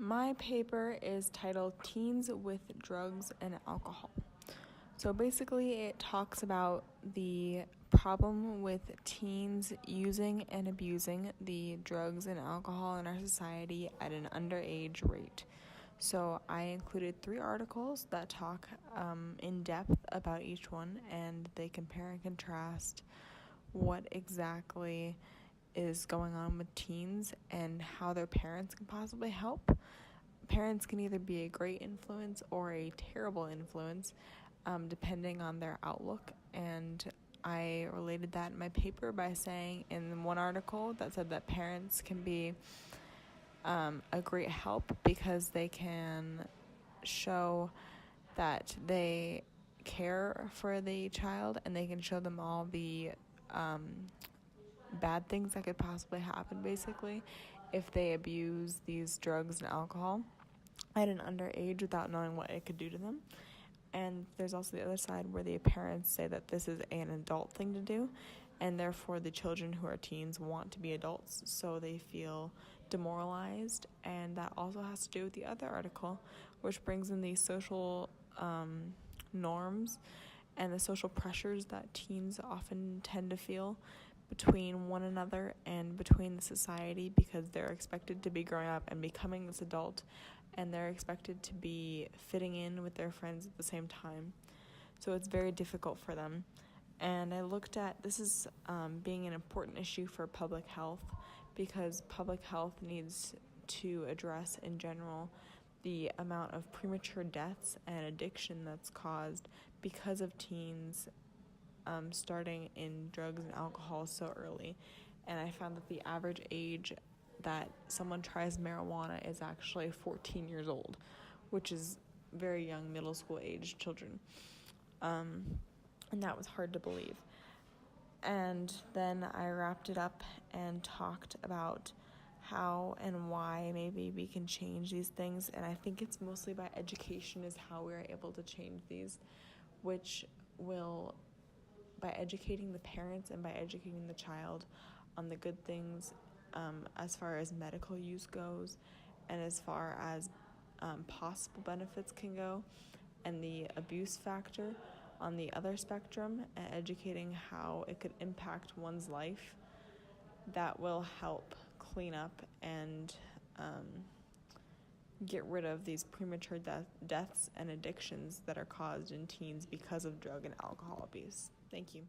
My paper is titled Teens with Drugs and Alcohol. So basically it talks about the problem with teens using and abusing the drugs and alcohol in our society at an underage rate. So I included 3 articles that talk in depth about each one, and they compare and contrast what exactly is going on with teens and how their parents can possibly help. Parents can either be a great influence or a terrible influence, depending on their outlook. And I related that in my paper by saying in one article that said that parents can be a great help because they can show that they care for the child, and they can show them all the bad things that could possibly happen, basically, if they abuse these drugs and alcohol at an underage without knowing what it could do to them. And there's also the other side where the parents say that this is an adult thing to do, and therefore the children who are teens want to be adults, so they feel demoralized. And that also has to do with the other article, which brings in the social norms and the social pressures that teens often tend to feel between one another and between the society, because they're expected to be growing up and becoming this adult, and they're expected to be fitting in with their friends at the same time. So it's very difficult for them. And I looked at this as being an important issue for public health, because public health needs to address in general the amount of premature deaths and addiction that's caused because of teens starting in drugs and alcohol so early. And I found that the average age that someone tries marijuana is actually 14 years old, which is very young, middle school age children. And that was hard to believe. And then I wrapped it up and talked about how and why maybe we can change these things. And I think it's mostly by education is how we're able to change these, which will, by educating the parents and by educating the child on the good things as far as medical use goes, and as far as possible benefits can go, and the abuse factor on the other spectrum, and educating how it could impact one's life, that will help clean up and get rid of these premature deaths and addictions that are caused in teens because of drug and alcohol abuse. Thank you.